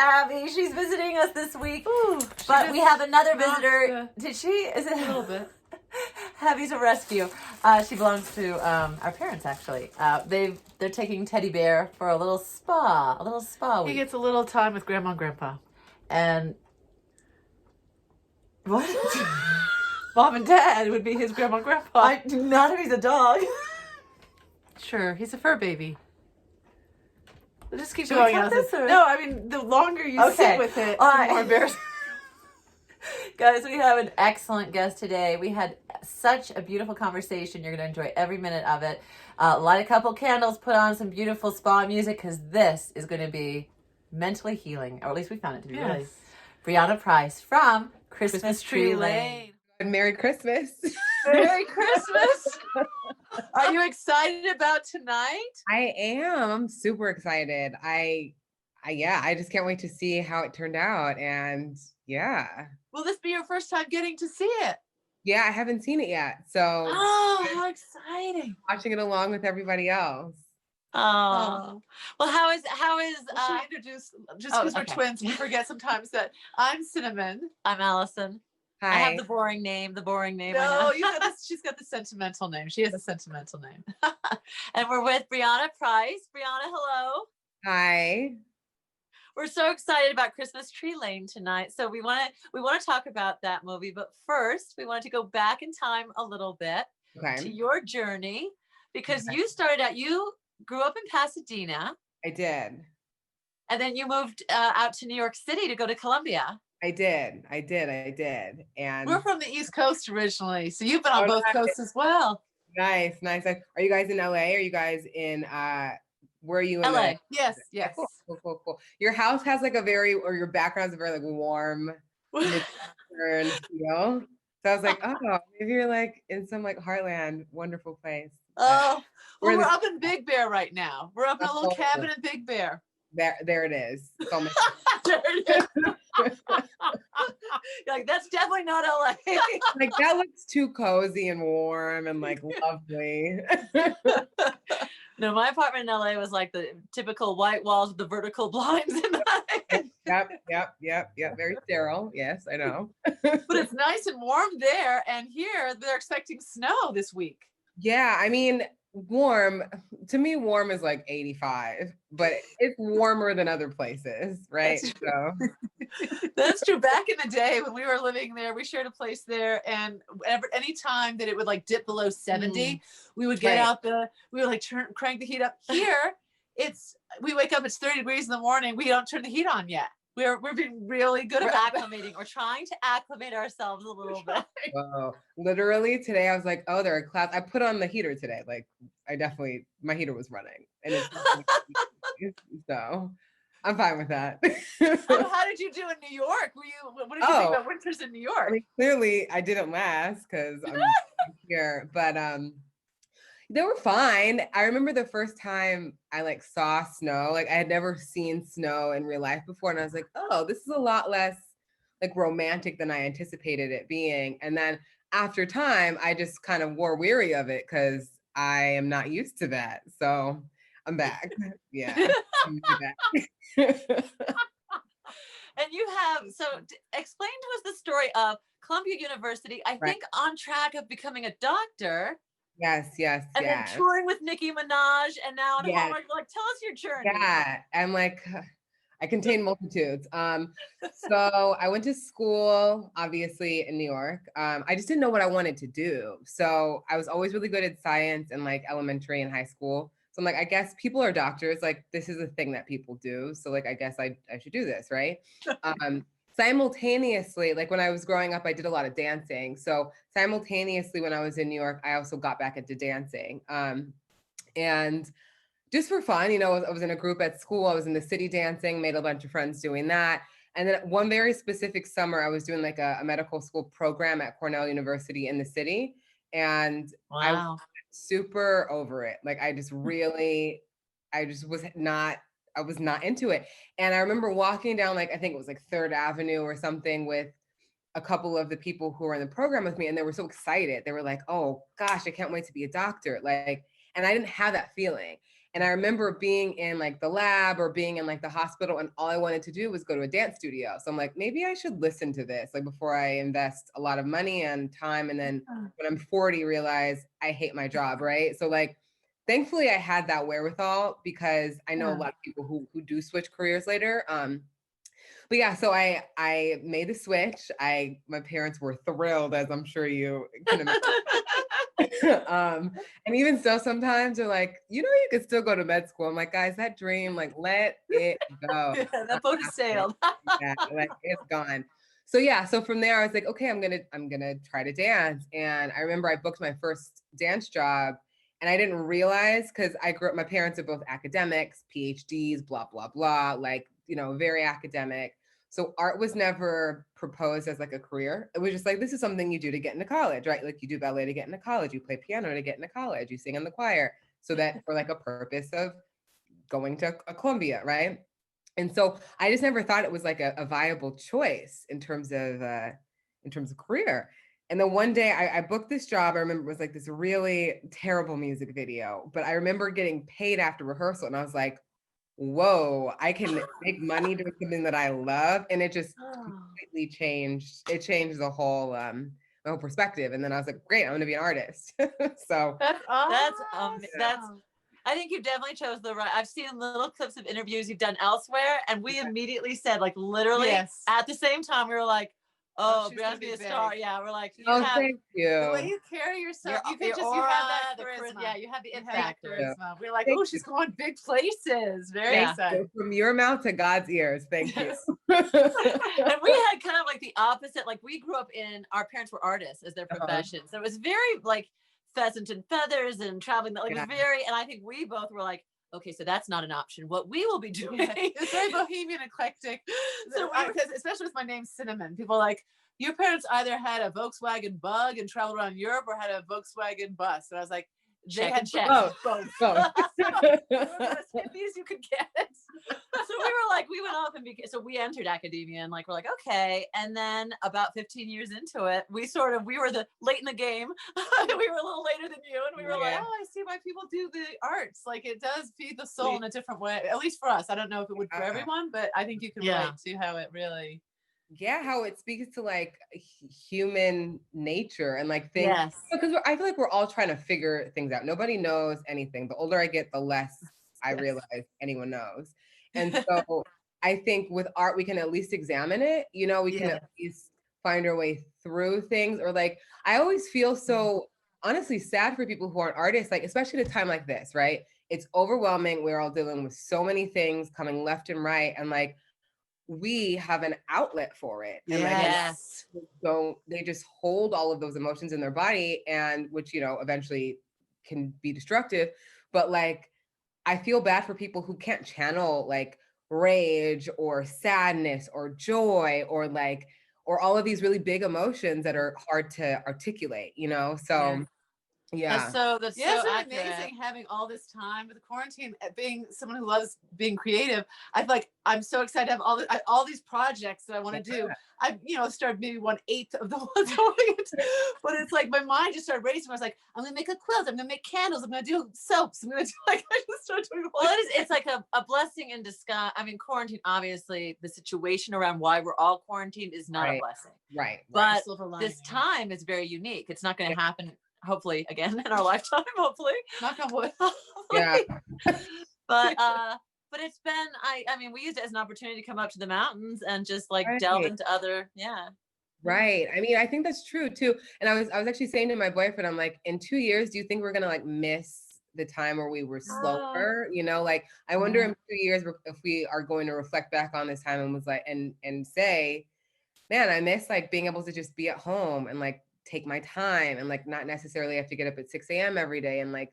Abby. She's visiting us this week. Ooh, but we have another visitor. Did she? Is it a little bit? Abby's a rescue. She belongs to our parents, actually. They're taking Teddy Bear for a little spa week. He gets a little time with Grandma and Grandpa. And what? Mom and Dad would be his Grandma and Grandpa. Not if he's a dog. Sure, he's a fur baby. Just keep Should going. we cut this, or? No, I mean, the longer you sit with it, the more embarrassing. Guys, we have an excellent guest today. We had such a beautiful conversation. You're going to enjoy every minute of it. Light a couple candles, put on some beautiful spa music, because this is going to be mentally healing, or at least we found it to be. Yes. Really. Briana Price from Christmas Tree Lane. Merry Christmas. Merry Christmas. Are you excited about tonight? I am. I'm super excited. I just can't wait to see how it turned out. And yeah. Will this be your first time getting to see it? Yeah, I haven't seen it yet. So how exciting. Watching it along with everybody else. Oh. Well, how is I introduce, just because we're twins, we forget sometimes that I'm Cinnamon. I'm Allison. Hi. I have the boring name. No, she's got the sentimental name. She has a sentimental name. And we're with Briana Price. Briana, hello. Hi. We're so excited about Christmas Tree Lane tonight. So we want to talk about that movie, but first we wanted to go back in time a little bit to your journey, because you grew up in Pasadena. I did. And then you moved out to New York City to go to Columbia. I did. And we're from the East Coast originally, so you've been on both coasts as well. Nice. Are you guys in LA? Are you guys in where are you in LA? Yes. Cool. Your house has like your background's a very like warm Midwestern feel. So I was like, oh, maybe you're like in some like heartland, wonderful place. Oh, well, we're up in Big Bear right now. We're up in a little cabin in Big Bear. There it is. There it is. Like, that's definitely not LA. Like, that looks too cozy and warm and like lovely. No, my apartment in LA was like the typical white walls with the vertical blinds in the Yep. Very sterile. Yes, I know. But it's nice and warm there, and here they're expecting snow this week. Yeah, I mean, warm to me, warm is like 85, but it's warmer than other places, right? That's true. Back in the day when we were living there, we shared a place there, and any time that it would like dip below 70, we would get out we would like crank the heat up. Here, we wake up, it's 30 degrees in the morning. We don't turn the heat on yet. We're being really good about acclimating. We're trying to acclimate ourselves a little bit. Whoa. Literally today, I was like, oh, there are clouds. I put on the heater today. Like, my heater was running, and so I'm fine with that. How did you do in New York? What did you think about winters in New York? I mean, clearly, I didn't last because I'm here, but they were fine. I remember the first time I like saw snow. Like, I had never seen snow in real life before, and I was like, oh, this is a lot less like romantic than I anticipated it being. And then after time, I just kind of wore weary of it because I am not used to that. So I'm back. Yeah. I'm back. And you have, explain to us the story of Columbia University, I think on track of becoming a doctor. Yes. And then touring with Nicki Minaj, and now on Hallmark. Like, tell us your journey. Yeah, I'm like, I contain multitudes. So I went to school, obviously, in New York. I just didn't know what I wanted to do. So I was always really good at science in like elementary and high school. So I'm like, I guess people are doctors. Like, this is a thing that people do. So like, I guess I should do this, right? Simultaneously, like when I was growing up, I did a lot of dancing. So simultaneously, when I was in New York, I also got back into dancing. And just for fun, I was in a group at school. I was in the city dancing, made a bunch of friends doing that. And then one very specific summer, I was doing like a medical school program at Cornell University in the city. And I was super over it. Like, I was not into it. And I remember walking down, like, I think it was like 3rd Avenue or something with a couple of the people who were in the program with me. And they were so excited. They were like, oh gosh, I can't wait to be a doctor. Like, and I didn't have that feeling. And I remember being in like the lab or being in like the hospital, and all I wanted to do was go to a dance studio. So I'm like, maybe I should listen to this like before I invest a lot of money and time. And then when I'm 40, realize I hate my job, right? So like, thankfully I had that wherewithal, because I know a lot of people who do switch careers later. But yeah, so I made the switch. My parents were thrilled, as I'm sure you can imagine. And even so, sometimes they're like, you could still go to med school. I'm like, guys, that dream, like, let it go. Yeah, that boat has sailed. Yeah, like it's gone. So yeah, so from there I was like, okay, I'm gonna try to dance. And I remember I booked my first dance job, and I didn't realize, because I grew up, my parents are both academics, PhDs, blah, blah, blah, like, very academic. So art was never proposed as like a career. It was just like, this is something you do to get into college, right? Like you do ballet to get into college, you play piano to get into college, you sing in the choir. So that for like a purpose of going to a Columbia, right? And so I just never thought it was like a viable choice in terms of career. And then one day I booked this job. I remember it was like this really terrible music video, but I remember getting paid after rehearsal, and I was like, whoa, I can make money doing something that I love. And it just completely changed. It changed the whole my whole perspective. And then I was like, great, I'm gonna be an artist. So That's awesome. That's I think you definitely chose the right. I've seen little clips of interviews you've done elsewhere, and we immediately said, like, literally at the same time, we were like, oh, she's Brianna's gonna be be a star. big. Yeah, we're like, you oh, have thank you. The way you carry yourself, you your could aura, you have that the charisma. yeah, you have the You it have that factor. charisma. We're like, Thank oh, she's going big places. Very Yeah. excited. From your mouth to God's ears. Thank you. And we had kind of like the opposite. Like we grew up our parents were artists as their profession. So it was very like pheasant and feathers and traveling. Like it was very, and I think we both were like, okay, so that's not an option. What we will be doing. It's very bohemian, eclectic. So because especially with my name Cinnamon, people are like, your parents either had a Volkswagen Bug and traveled around Europe, or had a Volkswagen bus. And I was like, they had both. Both. The hippies you could get. So we were like, we went off and so we entered academia, and like we're like, okay. And then about 15 years into it, we were the late in the game. We were a little later than you, and we were like, oh, I see why people do the arts. Like it does feed the soul in a different way. At least for us. I don't know if it would for everyone, but I think you can relate to how it really. Yeah, how it speaks to like human nature and like things. Because I feel like we're all trying to figure things out. Nobody knows anything. The older I get, the less I realize anyone knows. And so I think with art, we can at least examine it. We can at least find our way through things. Or like, I always feel so honestly sad for people who aren't artists, like especially at a time like this, right? It's overwhelming. We're all dealing with so many things coming left and right. And like, we have an outlet for it. And they just hold all of those emotions in their body, and which, eventually can be destructive. But like, I feel bad for people who can't channel like rage or sadness or joy or all of these really big emotions that are hard to articulate, so that's so amazing having all this time with the quarantine. Being someone who loves being creative, I feel like I'm so excited to have all these projects that I want to do. I've started maybe 1/8 of the ones, but it's like my mind just started racing. I was like, I'm gonna make a quilt, I'm gonna make candles, I'm gonna do soaps, I'm gonna do I just started doing. Well, it's like a blessing in disguise. I mean, quarantine, obviously, the situation around why we're all quarantined is not a blessing, but this time is very unique. It's not going to happen. Hopefully again in our lifetime, hopefully. Knock on wood. But it's been, I mean, we used it as an opportunity to come up to the mountains and just like delve into other, Right. I mean, I think that's true too. And I was actually saying to my boyfriend, I'm like, in 2 years, do you think we're going to like miss the time where we were slower? Like, I wonder in 2 years if we are going to reflect back on this time and was like, and say, man, I miss like being able to just be at home and like take my time and like not necessarily have to get up at 6 a.m. every day and like,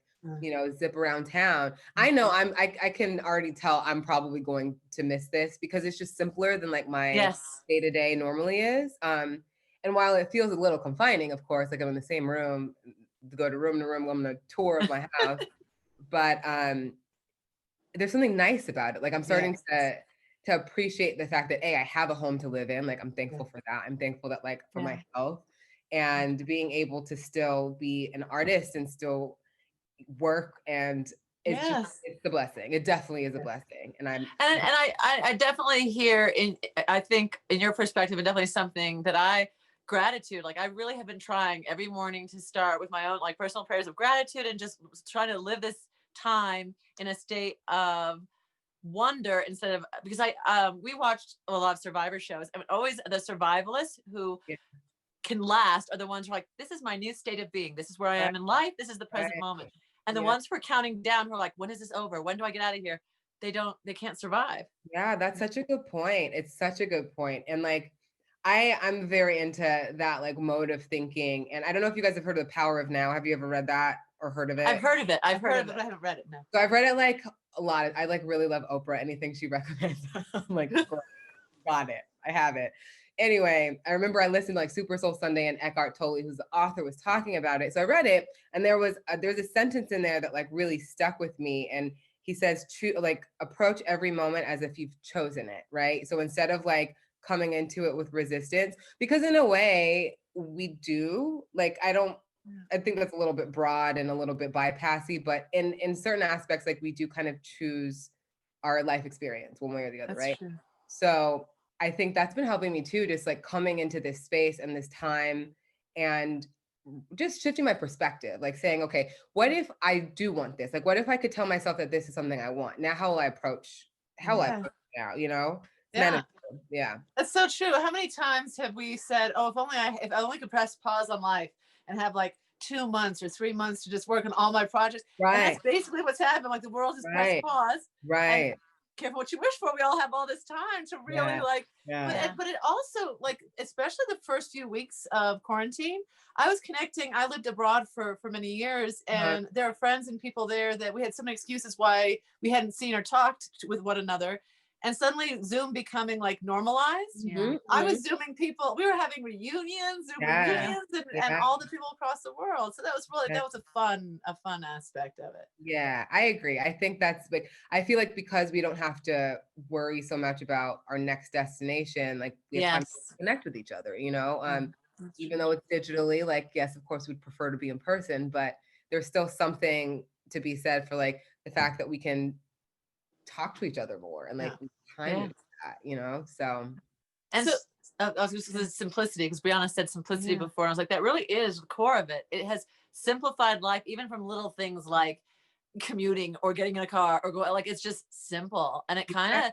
zip around town. I know I can already tell I'm probably going to miss this because it's just simpler than like my day-to-day normally is. And while it feels a little confining, of course, like I'm in the same room, go to room, I'm on a tour of my house, but there's something nice about it. Like I'm starting to appreciate the fact that I have a home to live in. Like I'm thankful for that. I'm thankful that like for my health and being able to still be an artist and still work and it's just, Yes. it's the blessing. It definitely is a blessing. And I definitely hear I think in your perspective, and definitely something that gratitude, like I really have been trying every morning to start with my own like personal prayers of gratitude and just trying to live this time in a state of wonder instead of, because we watched a lot of survivor shows and always the survivalists who yeah, can last are the ones who are like, this is my new state of being. This is where I right, am in life. This is the present right, moment. And the yeah. ones who are counting down who are like, when is this over? When do I get out of here? They can't survive. Yeah, that's such a good point. It's such a good point. And like I'm very into that like mode of thinking. And I don't know if you guys have heard of The Power of Now. Have you ever read that or heard of it? I've heard of it. I've heard of it, but I haven't read it. No. So I've read it like a lot. I like really love Oprah. Anything she recommends, I'm like, got it. I have it. Anyway, I remember I listened to like Super Soul Sunday and Eckhart Tolle, who's the author, was talking about it. So I read it, and there's a sentence in there that like really stuck with me. And he says, like approach every moment as if you've chosen it, right? So instead of like coming into it with resistance, because in a way we do. Like I think that's a little bit broad and a little bit bypassy, but in certain aspects, like we do kind of choose our life experience one way or the other, That's right? true. So I think that's been helping me too, just like coming into this space and this time and just shifting my perspective, like saying, okay, what if I do want this? Like, what if I could tell myself that this is something I want? Now, how will I approach Yeah. it now, you know? It's Yeah. yeah. That's so true. How many times have we said, "Oh, if I only could press pause on life and have like 2 months or 3 months to just work on all my projects." And Right, that's basically what's happened. Like the world has pressed right, pause. And right. careful what you wish for. We all have all this time to really Yeah, like. yeah. But it also like, especially the first few weeks of quarantine, I was connecting. I lived abroad for many years, and there are friends and people there that we had so many excuses why we hadn't seen or talked with one another. And suddenly Zoom becoming like normalized. Mhm, I mhm. was Zooming people. We were having reunions, Zoom Yeah, reunions, and yeah, all the people across the world. So that was really, yeah. that was a fun aspect of it. Yeah, I agree. I think that's like, I feel like because we don't have to worry so much about our next destination, like we have time to Yes. connect with each other, you know? That's Even true. though it's digitally, like, yes, of course, we'd prefer to be in person, but there's still something to be said for like the fact that we can talk to each other more and like time Yeah. to do that, you know? So, And So I was just yeah. simplicity, because Briana said simplicity Yeah. before. And I was like, that really is the core of it. It has simplified life, even from little things like commuting or getting in a car or go, like it's just simple. And it kind of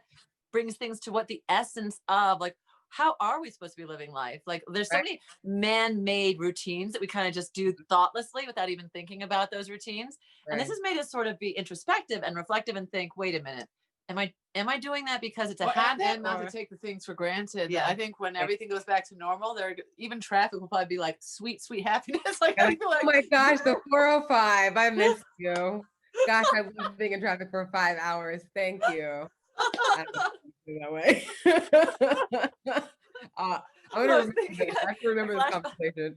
brings things to what the essence of like, how are we supposed to be living life? Like there's so right, many man-made routines that we kind of just do thoughtlessly without even thinking about those routines. And this right. has made us sort of be introspective and reflective and think, wait a minute, am I doing that because it's a habit? And not or- to take the things for granted. Yeah. I think when everything goes back to normal, even traffic will probably be like sweet, sweet happiness. Like And I feel like, oh my gosh, the 405. I missed you. Gosh, I love being in traffic for 5 hours. Thank you. I don't think that way. I'm gonna remember this. I have to remember this conversation.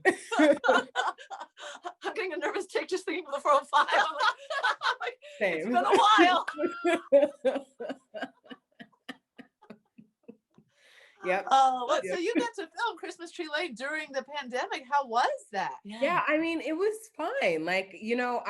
I'm getting a nervous tick just thinking of the 405. It's Same. been a while. Yep. oh, well, Yep. so you got to film Christmas Tree Lane during the pandemic. How was that? Yeah, I mean, it was fine. Like, you know,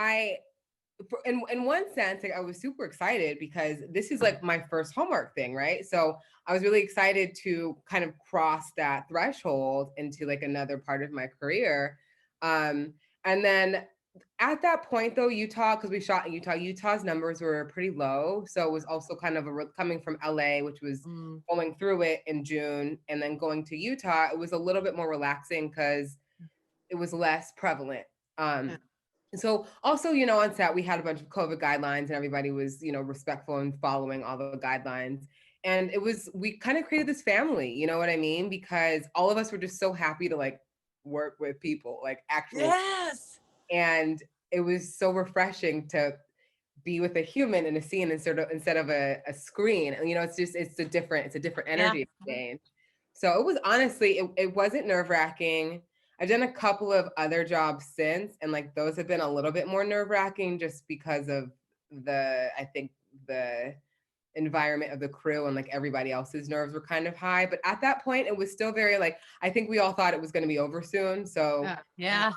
in one sense, like, I was super excited because this is like my first Hallmark thing, right? So I was really excited to kind of cross that threshold into like another part of my career. And then at that point, though, Utah, because we shot in Utah, Utah's numbers were pretty low. So it was also kind of coming from LA, which was going through it in June, and then going to Utah, it was a little bit more relaxing because it was less prevalent. So also, you know, on set, we had a bunch of COVID guidelines and everybody was, you know, respectful and following all the guidelines. And we kind of created this family, you know what I mean? Because all of us were just so happy to like work with people, like actually. Yes. And it was so refreshing to be with a human in a scene instead of a screen. And, you know, it's a different energy exchange. So it was honestly, it wasn't nerve-wracking. I've done a couple of other jobs since, and like those have been a little bit more nerve-wracking just because of I think the environment of the crew and like everybody else's nerves were kind of high. But at that point, it was still very like, I think we all thought it was going to be over soon. So Yeah.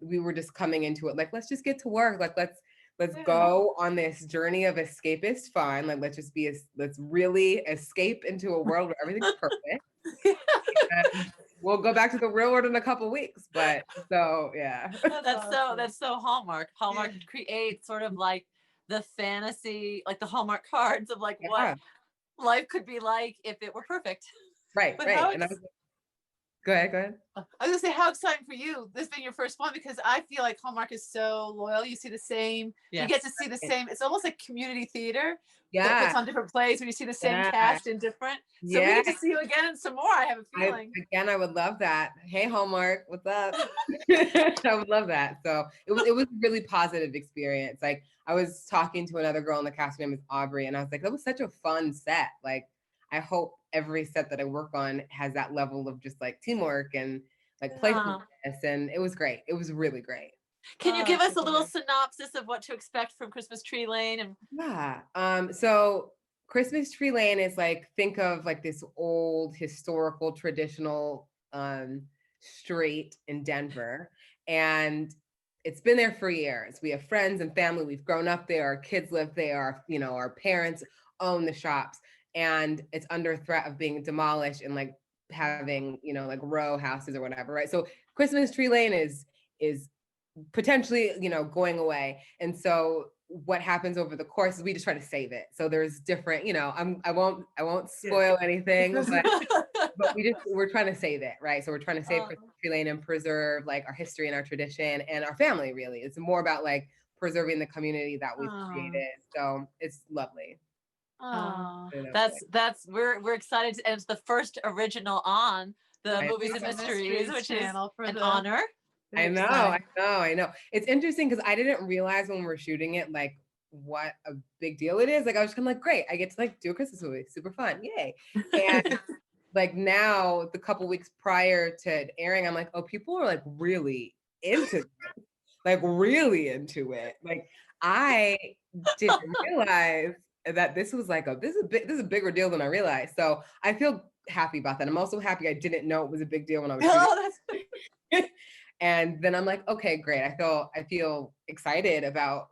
we were just coming into it like, let's just get to work. Like, Let's go on this journey of escapist fun. Like, let's really escape into a world where everything's perfect. And we'll go back to the real world in a couple weeks. But so, yeah. That's so Hallmark. Hallmark creates sort of like the fantasy, like the Hallmark cards of like what life could be like if it were perfect. Right, But right. Go ahead. I was gonna say, how exciting for you this being your first one, because I feel like Hallmark is so loyal. You see the same, you get to see the same. It's almost like community theater that puts on different plays when you see the same cast in different. So we get to see you again and some more. I have a feeling. I would love that. Hey, Hallmark, what's up? I would love that. So it was a really positive experience. Like, I was talking to another girl in the cast, her name is Aubrey, and I was like, that was such a fun set. Like, I hope every set that I work on has that level of just like teamwork and like playfulness. And it was great. It was really great. Can you give us a little synopsis of what to expect from Christmas Tree Lane? And so Christmas Tree Lane is like, think of like this old historical traditional street in Denver, and it's been there for years. We have friends and family. We've grown up there. Our kids live there. Our parents own the shops, and it's under threat of being demolished and like having, like row houses or whatever, right? So Christmas Tree Lane is potentially, going away. And so what happens over the course is we just try to save it. So there's different, I won't spoil anything, but we're trying to save it, right? So we're trying to save Christmas Tree Lane and preserve like our history and our tradition and our family, really. It's more about like preserving the community that we've created. So it's lovely. We're excited, and it's the first original on the Movies and Mysteries, which is an honor. I know. It's interesting because I didn't realize when we were shooting it, like, what a big deal it is. Like, I was just kind of like, great, I get to like do a Christmas movie, super fun, yay. And like now, the couple weeks prior to airing, I'm like, oh, people are like really into it. Like really into it. Like, I didn't realize that this was like this is a bigger deal than I realized. So I feel happy about that. I'm also happy I didn't know it was a big deal when I was shooting. And then I'm like, okay, great. I feel excited about,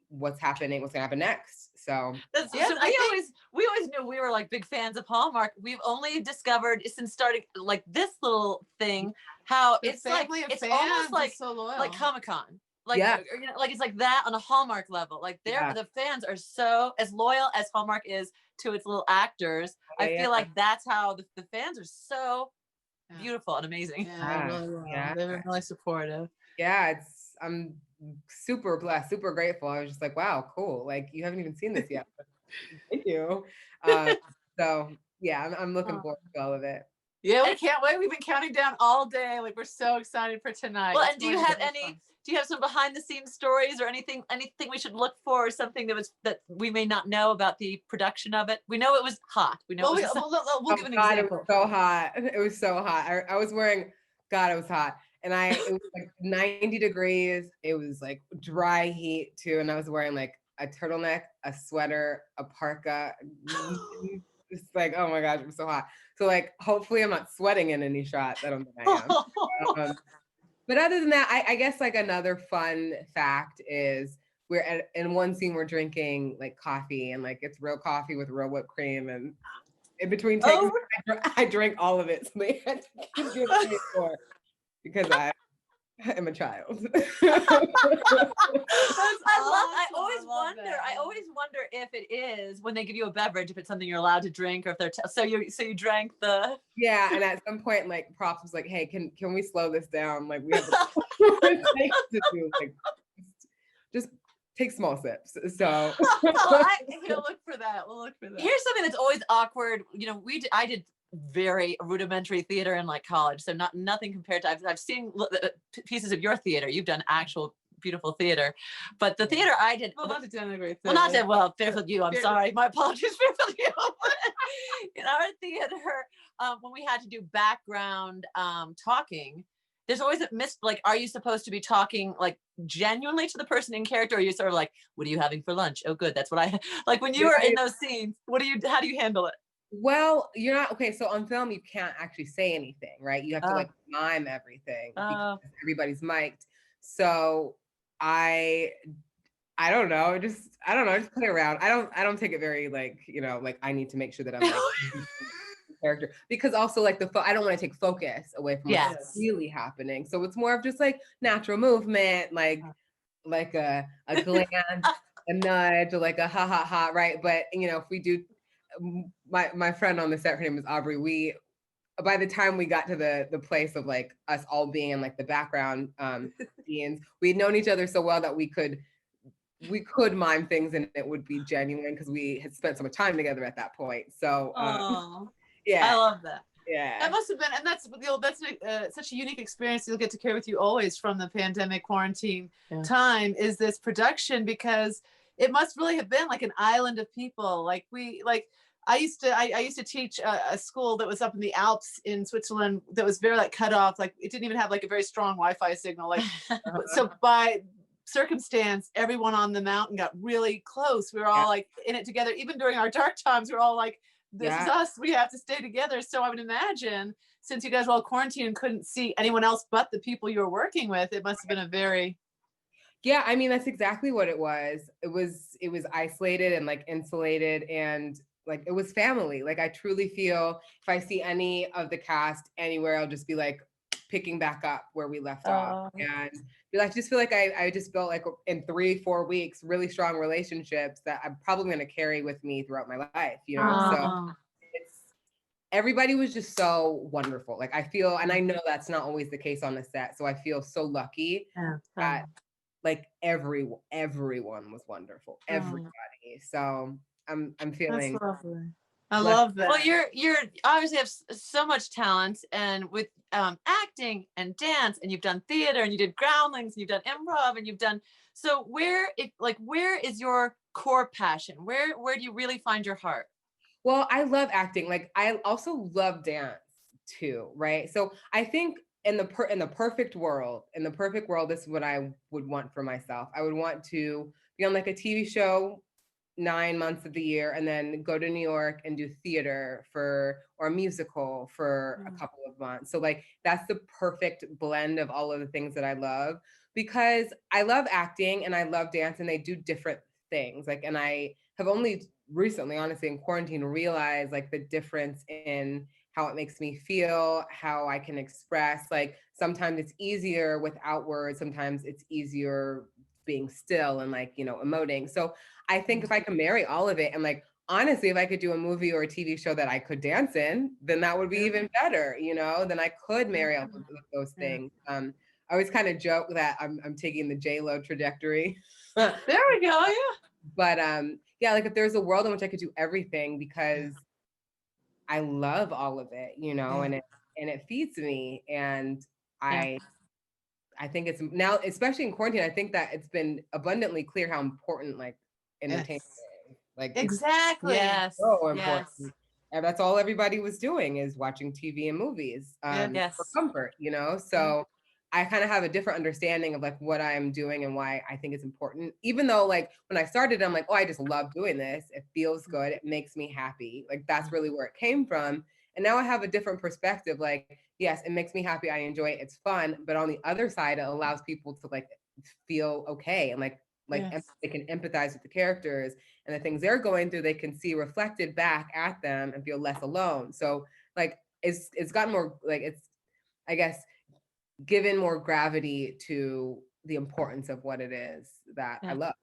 what's happening, what's gonna happen next. So we always knew we were like big fans of Hallmark. We've only discovered since starting like this little thing how it's like it's almost like so loyal. Like Comic-Con. Like, like it's like that on a Hallmark level. Like the fans are so as loyal as Hallmark is to its little actors. I feel like that's how the fans are so beautiful and amazing. They're really supportive. I'm super blessed, super grateful. I was just like, wow, cool. Like, you haven't even seen this yet. Thank you. So yeah, I'm looking forward to all of it. Yeah, we can't wait. We've been counting down all day. Like, we're so excited for tonight. Well, and do you have some behind the scenes stories or anything we should look for, or something that we may not know about the production of it? We know it was hot. We know we'll give an example. It was so hot. It was so hot. I was wearing, God, it was hot. And it was like 90 degrees. It was like dry heat too. And I was wearing like a turtleneck, a sweater, a parka. It's like, oh my gosh, it was so hot. So like, hopefully I'm not sweating in any shots. I don't think I am. But other than that, I guess like another fun fact is in one scene we're drinking like coffee, and like it's real coffee with real whipped cream, and in between takes I drank all of it. So they had to give me more because I am a child. I always wonder if it is when they give you a beverage, if it's something you're allowed to drink, or if they're so you drank the and at some point like props was like, hey, can we slow this down? Like, we have things to do. Like, just take small sips. So we'll look for that. Here's something that's always awkward. I did very rudimentary theater in like college, so nothing compared to I've seen pieces of your theater. You've done actual beautiful theater, but the theater I did Fairfield U. I'm sorry, my apologies, Fairfield U. In our theater, when we had to do background talking, there's always a like, are you supposed to be talking like genuinely to the person in character, or are you sort of like, what are you having for lunch? Oh, good, that's what I like. When you were in those scenes, how do you handle it? Well, you're not okay. So on film, you can't actually say anything, right? You have to like mime everything because everybody's mic'd. So I I don't know. I don't know. Just play around. I don't take it very like, like I need to make sure that I'm like character, because also like I don't want to take focus away from what's Yes. really happening. So it's more of just like natural movement, like a glance, a nudge, or like a ha ha ha, right? But if we do, my friend on the set, her name was Aubrey. By the time we got to the place of like us all being in like the background scenes, we'd known each other so well that we could mime things and it would be genuine because we had spent so much time together at that point. So yeah, I love that. yeah, That must have been, and that's such a unique experience you'll get to carry with you always from the pandemic quarantine time, is this production, because it must really have been like an island of people. I used to teach a school that was up in the Alps in Switzerland that was very like cut off. Like it didn't even have like a very strong Wi-Fi signal. Like so by circumstance, everyone on the mountain got really close. We were all like in it together. Even during our dark times, we were all like, this is us. We have to stay together. So I would imagine, since you guys were all quarantined and couldn't see anyone else but the people you were working with, it must have been a very I mean, that's exactly what it was. It was isolated and like insulated, and like it was family. Like I truly feel if I see any of the cast anywhere, I'll just be like picking back up where we left off, and I just feel like I just built like in 3-4 weeks really strong relationships that I'm probably going to carry with me throughout my life. So everybody was just so wonderful. Like I feel, and I know that's not always the case on the set, so I feel so lucky that like everyone was wonderful. Everybody. So I'm feeling. That's lovely. I love that. Well, you're obviously have so much talent, and with acting and dance, and you've done theater, and you did Groundlings, and you've done improv, and you've done. So where is your core passion? Where do you really find your heart? Well, I love acting. Like I also love dance too, right? So I think in the perfect world, this is what I would want for myself. I would want to be on like a TV show 9 months of the year and then go to New York and do theater or a musical for a couple of months. So like that's the perfect blend of all of the things that I love, because I love acting and I love dance, and they do different things. Like, and I have only recently, honestly, in quarantine, realized like the difference in how it makes me feel, how I can express. Like sometimes it's easier without words, sometimes it's easier being still and like, emoting. So I think if I can marry all of it, and like honestly, if I could do a movie or a TV show that I could dance in, then that would be even better, then I could marry all of those things. I always kind of joke that I'm taking the J-Lo trajectory. There we go. Yeah. But like if there's a world in which I could do everything, because I love all of it, and it feeds me. And I think it's now, especially in quarantine, I think that it's been abundantly clear how important like entertainment is. Like exactly. Yes. So important. Yes. And that's all everybody was doing, is watching TV and movies for comfort, So I kind of have a different understanding of like what I'm doing and why I think it's important. Even though like when I started, I'm like, oh, I just love doing this. It feels good. It makes me happy. Like that's really where it came from. And now I have a different perspective. Like, yes, it makes me happy. I enjoy it. It's fun. But on the other side, it allows people to like feel okay, and they can empathize with the characters and the things they're going through. They can see reflected back at them and feel less alone. So like it's gotten more like, it's, I guess, given more gravity to the importance of what it is that I love,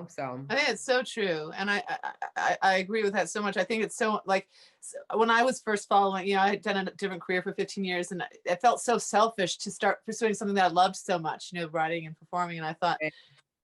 so I think it's so true. And I agree with that so much. I think it's so like when I was first following, I had done a different career for 15 years, and it felt so selfish to start pursuing something that I loved so much, writing and performing. And I thought,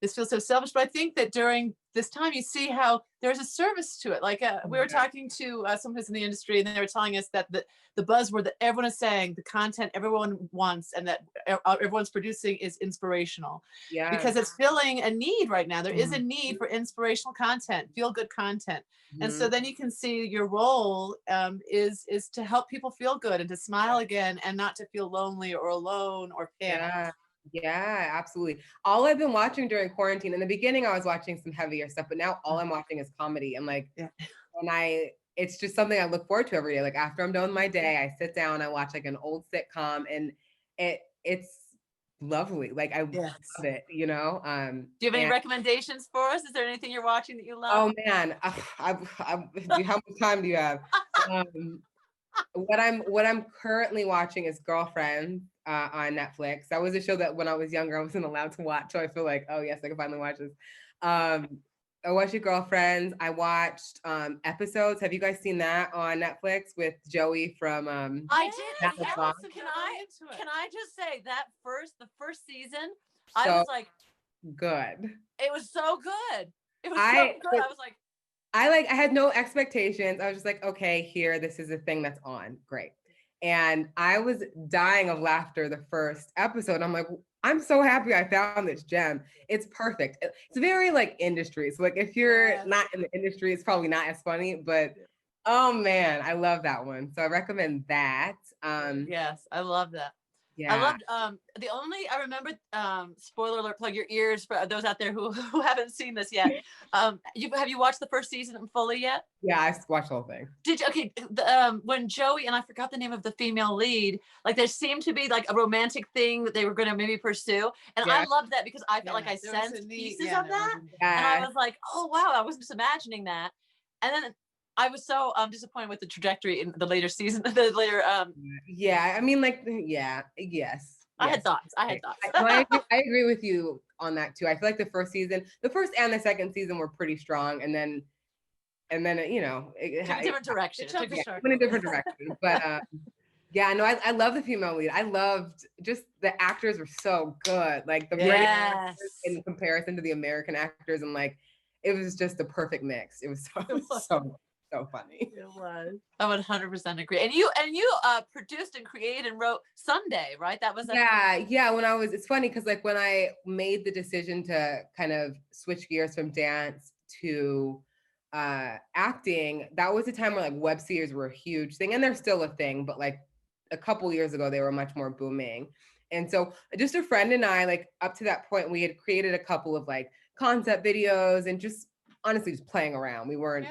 this feels so selfish. But I think that during this time, you see how there's a service to it. Like we were talking to someone who's in the industry, and they were telling us that the buzzword that everyone is saying, the content everyone wants and that everyone's producing is inspirational. Yeah. Because it's filling a need right now. There is a need for inspirational content, feel good content. And so then you can see your role is to help people feel good and to smile again, and not to feel lonely or alone or panicked. Yeah, absolutely. All I've been watching during quarantine, in the beginning, I was watching some heavier stuff, but now all I'm watching is comedy. And like, it's just something I look forward to every day. Like after I'm done with my day, I sit down, I watch like an old sitcom, and it's lovely. Like I Yes. love it, you know. Do you have any recommendations for us? Is there anything you're watching that you love? Oh man, how much time do you have? What I'm currently watching is Girlfriends on Netflix. That was a show that when I was younger I wasn't allowed to watch, so I feel like, oh yes, I can finally watch this. I watched Girlfriends. I watched Episodes. Have you guys seen that on Netflix with Joey from I did. That was Yes. fun. Can I just say that the first season, So I was like, good. it was so good. It was so good. I was like, I had no expectations. I was just like, okay, here, this is a thing that's on. Great. And I was dying of laughter the first episode. I'm like, I'm so happy I found this gem. It's perfect. It's very like industry. So like if you're not in the industry, it's probably not as funny, but oh man, I love that one. So I recommend that. yes, I love that. Yeah. I loved I remember spoiler alert, plug your ears for those out there who haven't seen this yet. Have you watched the first season fully yet? Yeah, I watched the whole thing. Did you? Okay, when Joey and I forgot the name of the female lead, like there seemed to be like a romantic thing that they were going to maybe pursue, and I loved that because I felt like I sensed pieces of that, and I was like, oh wow, I wasn't just imagining that, and then I was so disappointed with the trajectory in the later season, the later. Yeah, I mean, like, yeah, yes. I had thoughts. I agree with you on that too. I feel like the first and the second season were pretty strong, and then you know, it took a different direction. It went a different direction. But yeah, no, I love the female lead. I loved just the actors were so good. Like the British actors in comparison to the American actors, and like it was just the perfect mix. It was so funny. It was. I would 100% agree. And you produced and created and wrote Sunday, right? That was yeah. It's funny because like when I made the decision to kind of switch gears from dance to acting, that was a time where like web series were a huge thing, and they're still a thing, but like a couple years ago they were much more booming. And so just a friend and I, like up to that point, we had created a couple of like concept videos and just honestly just playing around. We weren't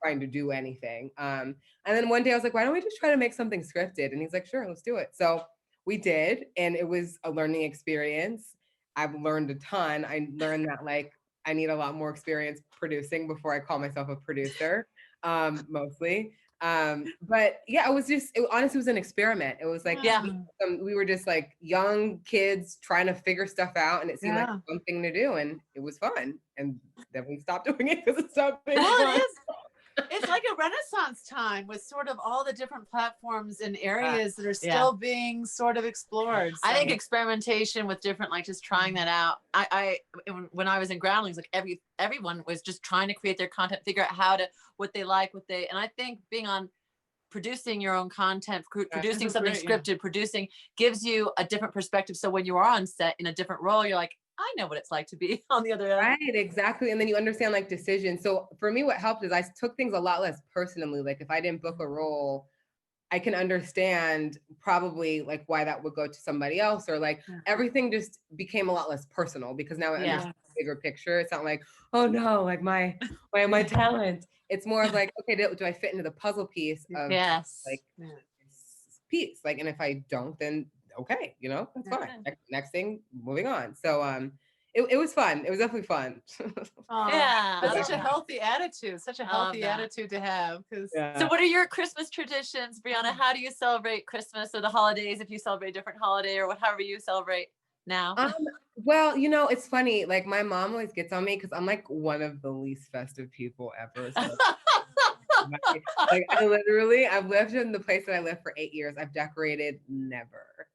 trying to do anything. And then one day I was like, why don't we just try to make something scripted? And he's like, sure, let's do it. So we did, and it was a learning experience. I've learned a ton. I learned that like I need a lot more experience producing before I call myself a producer, mostly. But yeah, it honestly was an experiment. It was like, we were just like young kids trying to figure stuff out, and it seemed like a fun thing to do, and it was fun. And then we stopped doing it because it stopped being fun. It's like a renaissance time with sort of all the different platforms and areas that are still being sort of explored. So. I think experimentation with different, like just trying that out. When I was in Groundlings, like everyone was just trying to create their content, figure out what they like, and I think being on producing your own content, producing something scripted, producing gives you a different perspective. So when you are on set in a different role, you're like, I know what it's like to be on the other end. Right, exactly. And then you understand like decisions. So for me, what helped is I took things a lot less personally. Like if I didn't book a role, I can understand probably like why that would go to somebody else, or like everything just became a lot less personal because now I understand the bigger picture. It's not like, oh no, like my talent. It's more of like, okay, do I fit into the puzzle piece of like this piece? Like, and if I don't, then okay, you know, that's fine. Next thing, moving on. So it was fun. It was definitely fun. That's such a healthy attitude. Such a healthy attitude to have. So what are your Christmas traditions, Briana? How do you celebrate Christmas or the holidays, if you celebrate a different holiday or however you celebrate now? Well, you know, it's funny. Like my mom always gets on me because I'm like one of the least festive people ever. So. Like I've lived in the place that I lived for 8 years. I've decorated never.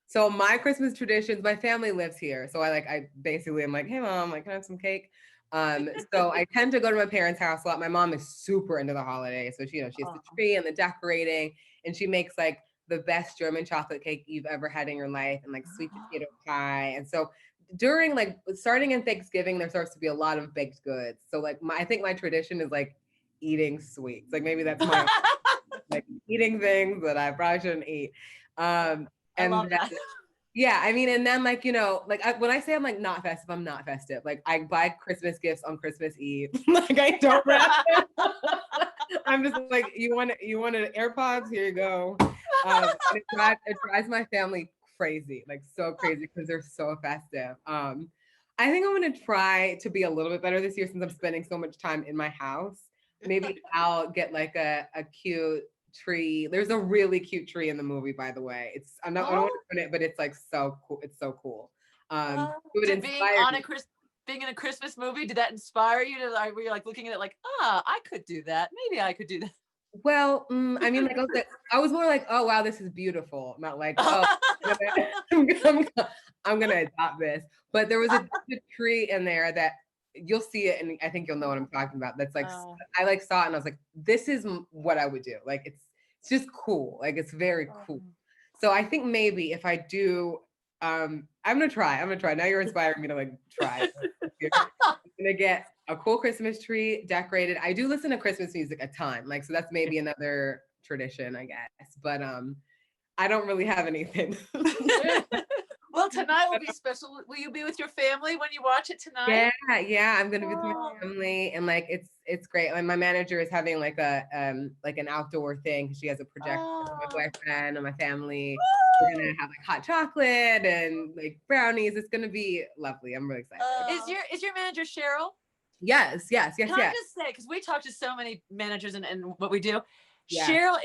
So my Christmas traditions, my family lives here. So I basically, I'm like, hey mom, like, can I have some cake? So I tend to go to my parents' house a lot. My mom is super into the holidays. So she has the tree and the decorating, and she makes like the best German chocolate cake you've ever had in your life, and like sweet potato pie. And so during like starting in Thanksgiving, there starts to be a lot of baked goods. So like I think my tradition is like eating sweets. Like maybe that's my like eating things that I probably shouldn't eat. And I love that. Yeah, I mean, and then like, you know, like when I say I'm like not festive, I'm not festive. Like I buy Christmas gifts on Christmas Eve. Like I don't wrap it. I'm just like, you want AirPods? Here you go. It drives my family crazy, like so crazy because they're so festive. I think I'm gonna try to be a little bit better this year since I'm spending so much time in my house. Maybe I'll get like a cute tree. There's a really cute tree in the movie, by the way. I don't want to put it, but it's like so cool. It's so cool. It would Did being inspire on me. being in a Christmas movie, did that inspire you to like, were you like looking at it like, I could do that. Maybe I could do that. Well, I mean, like I was more like, oh wow, this is beautiful, not like, oh, I'm gonna adopt this. But there was a tree in there that you'll see it, and I think you'll know what I'm talking about. That's like I like saw it, and I was like, this is what I would do. Like it's just cool. Like it's very cool. So I think maybe if I do, I'm gonna try. Now you're inspiring me to like try. I'm gonna get a cool Christmas tree decorated. I do listen to Christmas music a ton, like so that's maybe another tradition, I guess. But I don't really have anything. Well, tonight will be special. Will you be with your family when you watch it tonight? Yeah, I'm gonna be with my family, and like it's great. Like my manager is having like an outdoor thing because she has a projector with my boyfriend and my family. We're gonna have like hot chocolate and like brownies. It's gonna be lovely. I'm really excited. Is your manager Cheryl? Yes. Can I just say, because we talk to so many managers and what we do, Yeah. Cheryl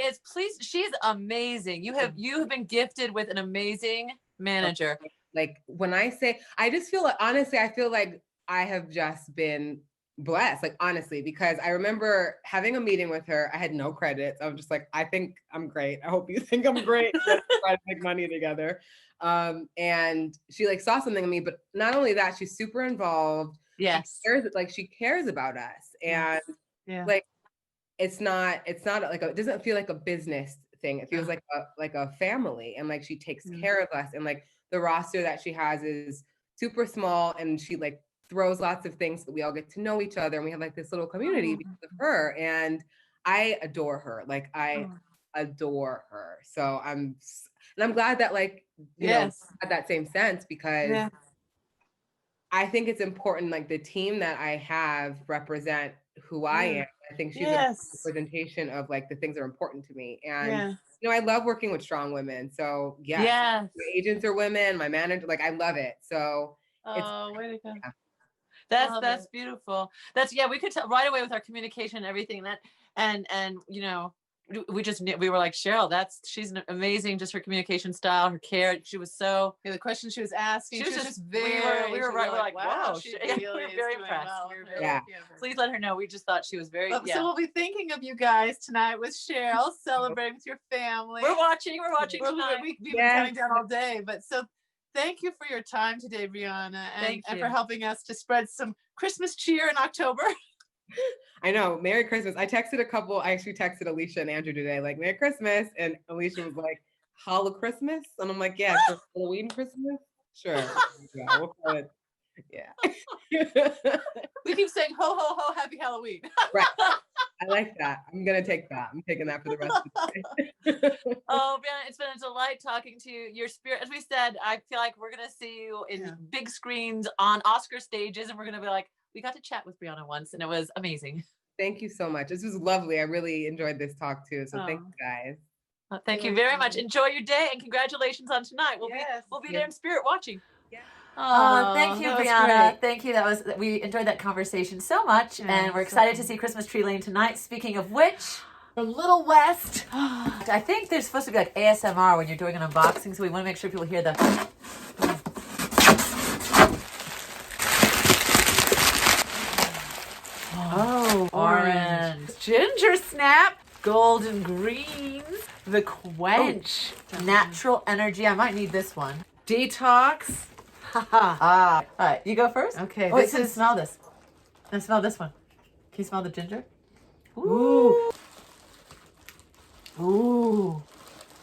she's amazing. You have been gifted with an amazing manager. Like when I say, I just feel like, honestly, I feel like I have just been blessed, like honestly, because I remember having a meeting with her. I had no credits. I was just like, I think I'm great. I hope you think I'm great. Let's try to make money together. And she like saw something in me, but not only that, she's super involved. Yes. She cares about us. And like, it's not like it doesn't feel like a business thing. It feels like a family, and like she takes care of us, and like the roster that she has is super small, and she like throws lots of things that we all get to know each other, and we have like this little community because of her, and I adore her. Like I adore her. So I'm glad that like you know had that same sense because I think it's important, like the team that I have represent who I am. I think she's a representation of like the things that are important to me. And you know, I love working with strong women. So my agents are women, my manager, like I love it. So way to go. That's beautiful. We could tell right away with our communication and everything and you know, we were like, Cheryl, she's amazing, just her communication style, her care. She was so the question she was asking, she was just very we were like, wow, we were very impressed. Please let her know. We just thought she was very So we'll be thinking of you guys tonight with Cheryl, celebrating with your family. We're watching tonight. We've been counting down all day, but so thank you for your time today, Briana, and for helping us to spread some Christmas cheer in October. I know. Merry Christmas. I actually texted Alicia and Andrew today, like, Merry Christmas. And Alicia was like, Hollow Christmas? And I'm like, yeah, for Halloween Christmas? Sure. Yeah, we'll call it. Yeah. We keep saying, ho, ho, ho, happy Halloween. Right. I like that. I'm going to take that. I'm taking that for the rest of the day. Oh, Briana, it's been a delight talking to you. Your spirit, as we said, I feel like we're going to see you in big screens on Oscar stages, and we're going to be like, we got to chat with Briana once, and it was amazing. Thank you so much. This was lovely. I really enjoyed this talk too. So thank you guys. Thank you very much. Enjoy your day, and congratulations on tonight. We'll be there in spirit watching. Yeah. Thank you, Briana. Thank you. We enjoyed that conversation so much, and we're excited to see Christmas Tree Lane tonight. Speaking of which, from Little West, I think there's supposed to be like ASMR when you're doing an unboxing, so we want to make sure people hear the. Oh, orange. Ginger snap. Golden greens. The quench. Natural energy. I might need this one. Detox. All right, you go first. Okay. Oh, smell this. And smell this one. Can you smell the ginger? Ooh. Ooh.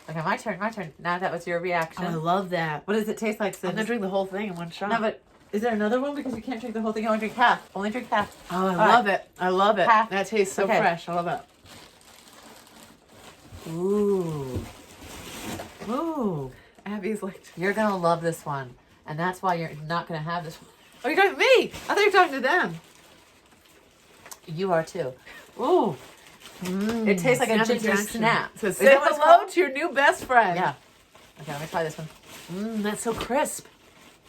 Okay, my turn. Now that was your reaction. Oh, I love that. What does it taste like, Sid? I'm gonna drink the whole thing in one shot. No, but is there another one? Because you can't drink the whole thing. I want to drink half. Only drink half. Oh, I love it. I love it. Half. That tastes so fresh. I love it. Ooh. Ooh. Abby's like, you're going to love this one. And that's why you're not going to have this one. Oh, you're talking to me. I thought you were talking to them. You are too. Ooh. It tastes like a Snap ginger interaction. snap. So Is say that what it's hello called? to your new best friend. Yeah. Okay, let me try this one. That's so crisp.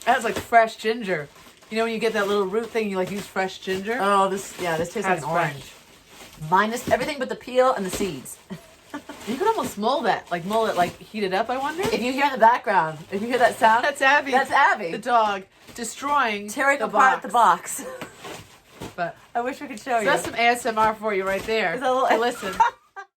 That's like fresh ginger. You know when you get that little root thing, you like use fresh ginger. Oh, this tastes like That's an orange. Minus everything but the peel and the seeds. You could almost mold that, like heat it up. I wonder. If you hear in the background, if you hear that sound, That's Abby. That's Abby. The dog destroying tearing the apart box. the box. But I wish we could show so you. that's some ASMR for you right there. It's a little- To listen.